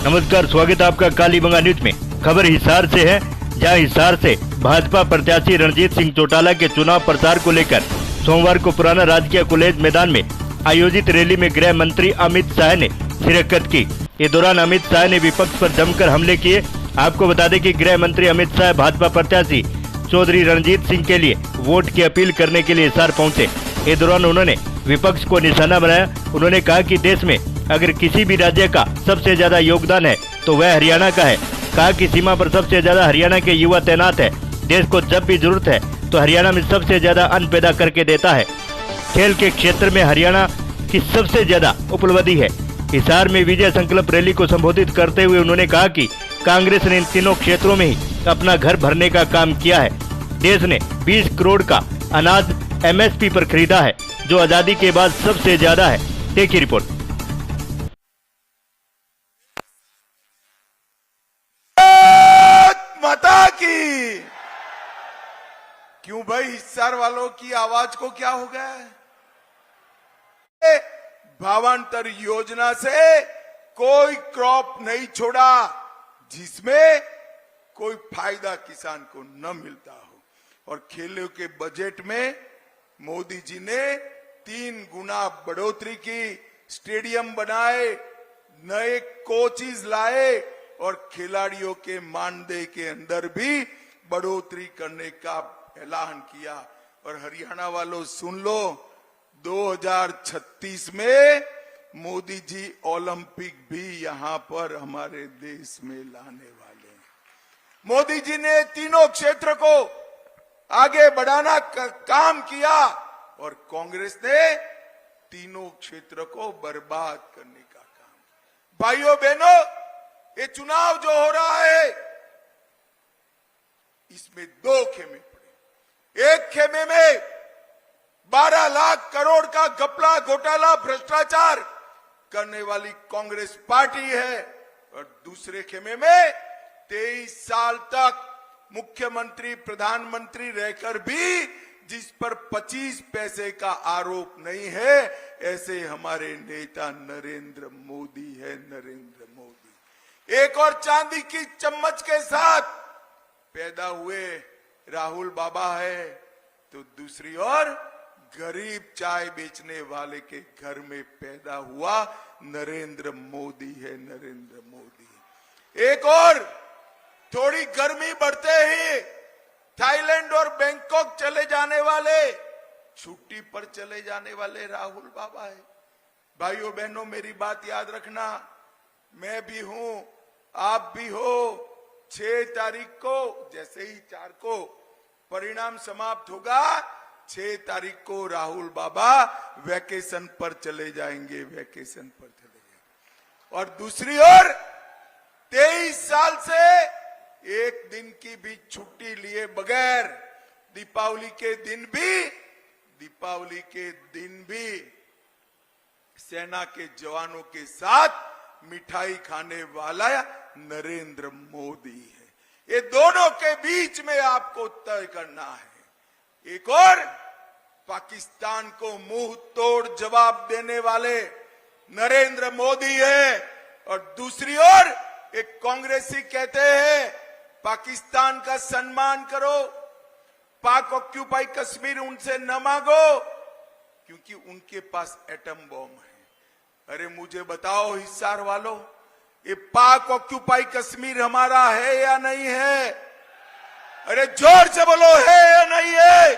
नमस्कार, स्वागत है आपका कालीबंगा न्यूज में। खबर हिसार से है, जहां हिसार से भाजपा प्रत्याशी रणजीत सिंह चौटाला के चुनाव प्रचार को लेकर सोमवार को पुराना राजकीय कॉलेज मैदान में आयोजित रैली में गृह मंत्री अमित शाह ने शिरकत की। इस दौरान अमित शाह ने विपक्ष पर जमकर हमले किए। आपको बता दें कि गृह मंत्री अमित शाह भाजपा प्रत्याशी चौधरी रणजीत सिंह के लिए वोट की अपील करने के लिए हिसार पहुंचे। इस दौरान उन्होंने विपक्ष को निशाना बनाया। उन्होंने कहा कि देश में अगर किसी भी राज्य का सबसे ज्यादा योगदान है तो वह हरियाणा का है। कहा कि सीमा पर सबसे ज्यादा हरियाणा के युवा तैनात है। देश को जब भी जरूरत है तो हरियाणा में सबसे ज्यादा अन्न पैदा करके देता है। खेल के क्षेत्र में हरियाणा की सबसे ज्यादा उपलब्धि है। हिसार में विजय संकल्प रैली को संबोधित करते हुए उन्होंने कहा कि कांग्रेस ने इन तीनों क्षेत्रों में ही अपना घर भरने का काम किया है। देश ने 20 करोड़ का अनाज MSP पर खरीदा है, जो आजादी के बाद सबसे ज्यादा है। देखिए रिपोर्ट। माता की। क्यों भाई, हिसार वालों की आवाज को क्या हो गया है? भावांतर योजना से कोई क्रॉप नहीं छोड़ा जिसमें कोई फायदा किसान को न मिलता हो। और खेलों के बजट में मोदी जी ने 3 गुना बढ़ोतरी की, स्टेडियम बनाए, नए कोचेस लाए और खिलाड़ियों के मानदेय के अंदर भी बढ़ोतरी करने का ऐलान किया। और हरियाणा वालों सुन लो, 2036 में मोदी जी ओलंपिक भी यहां पर हमारे देश में लाने वाले हैं। मोदी जी ने तीनों क्षेत्र को आगे बढ़ाना का काम किया और कांग्रेस ने तीनों क्षेत्र को बर्बाद करने का काम। भाइयों बहनों, ये चुनाव जो हो रहा है इसमें 2 खेमे पड़े। एक खेमे में 12 लाख करोड़ का घपला, घोटाला, भ्रष्टाचार करने वाली कांग्रेस पार्टी है और दूसरे खेमे में 23 साल तक मुख्यमंत्री, प्रधानमंत्री रहकर भी जिस पर 25 पैसे का आरोप नहीं है, ऐसे हमारे नेता नरेंद्र मोदी है। नरेंद्र मोदी एक और चांदी की चम्मच के साथ पैदा हुए राहुल बाबा है, तो दूसरी ओर गरीब चाय बेचने वाले के घर में पैदा हुआ नरेंद्र मोदी है। नरेंद्र मोदी। एक और थोड़ी गर्मी बढ़ते ही थाईलैंड और बैंकॉक चले जाने वाले, छुट्टी पर चले जाने वाले राहुल बाबा है। भाइयों बहनों, मेरी बात याद रखना, मैं भी हूं, आप भी हो। 6 तारीख को, जैसे ही 4 को परिणाम समाप्त होगा, 6 तारीख को राहुल बाबा वैकेशन पर चले जाएंगे, वैकेशन पर चले जाएंगे। और दूसरी ओर 23 साल से एक दिन की भी छुट्टी लिए बगैर दीपावली के दिन भी सेना के जवानों के साथ मिठाई खाने वाला नरेंद्र मोदी है। ये दोनों के बीच में आपको तय करना है। एक और पाकिस्तान को मुंह तोड़ जवाब देने वाले नरेंद्र मोदी है और दूसरी ओर एक कांग्रेसी कहते हैं पाकिस्तान का सम्मान करो, पाक ऑक्यूपाई कश्मीर उनसे न मांगो क्योंकि उनके पास एटम बॉम्ब है। अरे मुझे बताओ हिसार वालों, ये पाक ऑक्यूपाई कश्मीर हमारा है या नहीं है? अरे जोर से बोलो, है या नहीं है?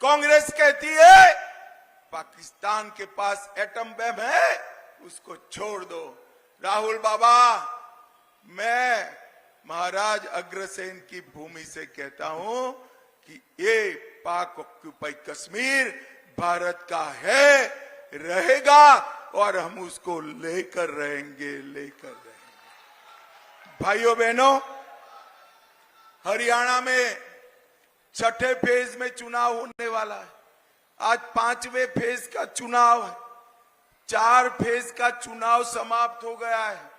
कांग्रेस कहती है पाकिस्तान के पास एटम बम है, उसको छोड़ दो। राहुल बाबा, मैं महाराज अग्रसेन की भूमि से कहता हूं कि ये पाक ऑक्यूपाई कश्मीर भारत का है, रहेगा और हम उसको लेकर रहेंगे। भाइयों बहनों, हरियाणा में 6ठे फेज में चुनाव होने वाला है। आज 5वें फेज का चुनाव है। 4 फेज का चुनाव समाप्त हो गया है।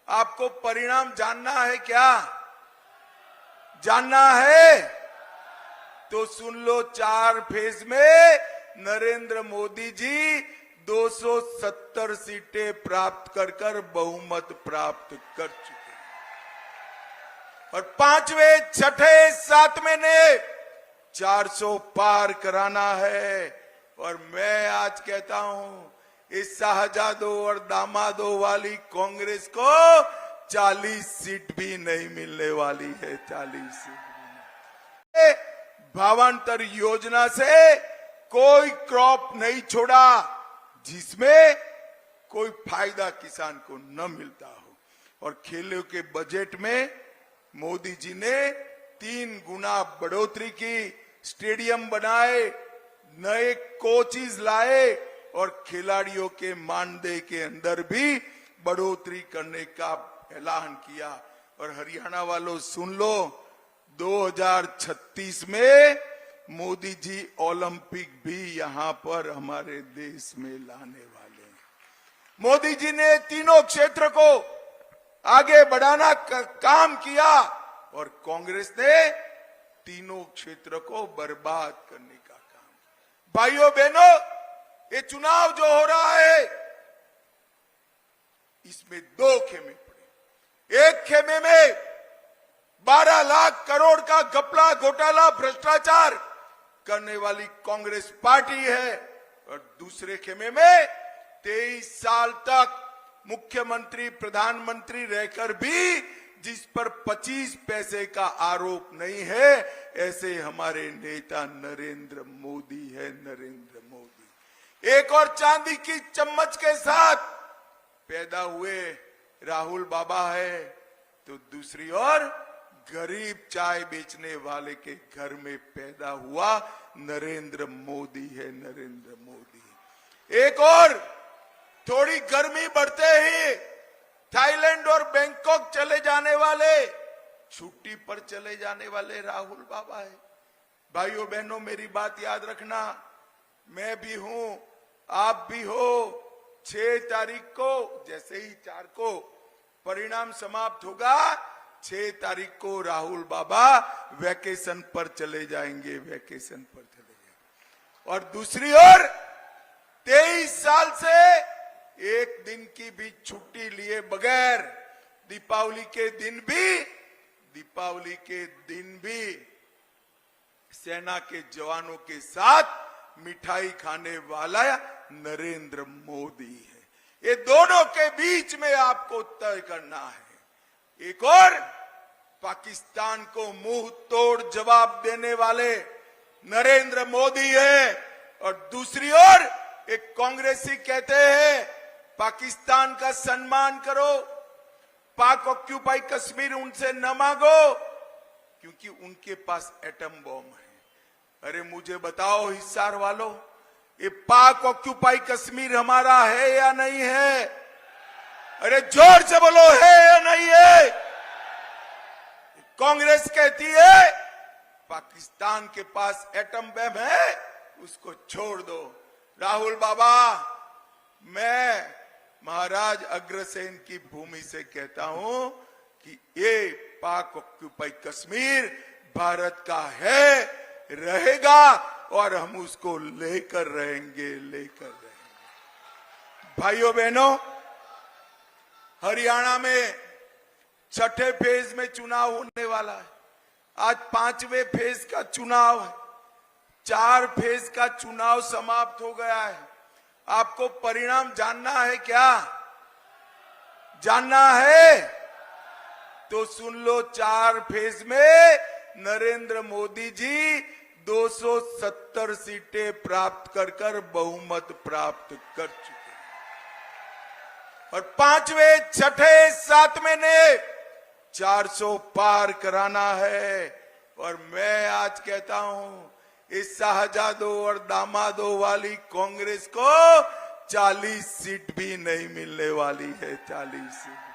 आपको परिणाम जानना है क्या? जानना है तो सुन लो। 4 फेज में नरेंद्र मोदी जी 270 सीटें प्राप्त कर बहुमत प्राप्त कर चुके हैं और पांचवें, छठे, सातवें ने 400 पार कराना है। और मैं आज कहता हूं इस शाहजादों और दामादों वाली कांग्रेस को 40 सीट भी नहीं मिलने वाली है। 40 सीट भावांतर योजना से कोई क्रॉप नहीं छोड़ा जिसमें कोई फायदा किसान को न मिलता हो। और खेलों के बजट में मोदी जी ने 3 गुना बढ़ोतरी की, स्टेडियम बनाए, नए कोचेस लाए और खिलाड़ियों के मानदेय के अंदर भी बढ़ोतरी करने का ऐलान किया। और हरियाणा वालों सुन लो, 2036 में मोदी जी ओलंपिक भी यहां पर हमारे देश में लाने वाले हैं। मोदी जी ने तीनों क्षेत्र को आगे बढ़ाना का काम किया और कांग्रेस ने तीनों क्षेत्र को बर्बाद करने का काम। भाइयों बहनों, ये चुनाव जो हो रहा है इसमें 2 खेमे पड़े। एक खेमे में 12 लाख करोड़ का घपला, घोटाला, भ्रष्टाचार करने वाली कांग्रेस पार्टी है और दूसरे खेमे में 23 साल तक मुख्यमंत्री, प्रधानमंत्री रहकर भी जिस पर 25 पैसे का आरोप नहीं है, ऐसे हमारे नेता नरेंद्र मोदी है। नरेंद्र मोदी एक और चांदी की चम्मच के साथ पैदा हुए राहुल बाबा है, तो दूसरी ओर गरीब चाय बेचने वाले के घर में पैदा हुआ नरेंद्र मोदी है। नरेंद्र मोदी एक और थोड़ी गर्मी बढ़ते ही थाईलैंड और बैंकॉक चले जाने वाले, छुट्टी पर चले जाने वाले राहुल बाबा है। भाइयों बहनों, मेरी बात याद रखना, मैं भी हूं, आप भी हो। 6 तारीख को, जैसे ही 4 को परिणाम समाप्त होगा, 6 तारीख को राहुल बाबा वैकेशन पर चले जाएंगे। वैकेशन पर चले जाएंगे। और दूसरी ओर 23 साल से एक दिन की भी छुट्टी लिए बगैर दीपावली के दिन भी सेना के जवानों के साथ मिठाई खाने वाला नरेंद्र मोदी है। ये दोनों के बीच में आपको तय करना है। एक और पाकिस्तान को मुंह तोड़ जवाब देने वाले नरेंद्र मोदी है और दूसरी ओर एक कांग्रेसी कहते हैं पाकिस्तान का सम्मान करो, पाक ऑक्यूपाई कश्मीर उनसे न मांगो क्योंकि उनके पास एटम बॉम्ब है। अरे मुझे बताओ हिसार वालों, ये पाक ऑक्यूपाई कश्मीर हमारा है या नहीं है? अरे जोर से बोलो, है या नहीं है? कांग्रेस कहती है पाकिस्तान के पास एटम बम है, उसको छोड़ दो। राहुल बाबा, मैं महाराज अग्रसेन की भूमि से कहता हूं कि ये पाक ऑक्यूपाई कश्मीर भारत का है, रहेगा और हम उसको लेकर रहेंगे। भाइयों बहनों, हरियाणा में 6ठे फेज में चुनाव होने वाला है। आज 5वें फेज का चुनाव है। 4 फेज का चुनाव समाप्त हो गया है। आपको परिणाम जानना है क्या? जानना है तो सुन लो। 4 फेज में नरेंद्र मोदी जी 270 सीटें प्राप्त कर बहुमत प्राप्त कर चुके हैं और 5वें, 6ठे, 7वें ने 400 पार कराना है। और मैं आज कहता हूं इस शाहजादों और दामादों वाली कांग्रेस को 40 सीट भी नहीं मिलने वाली है। 40 सीट।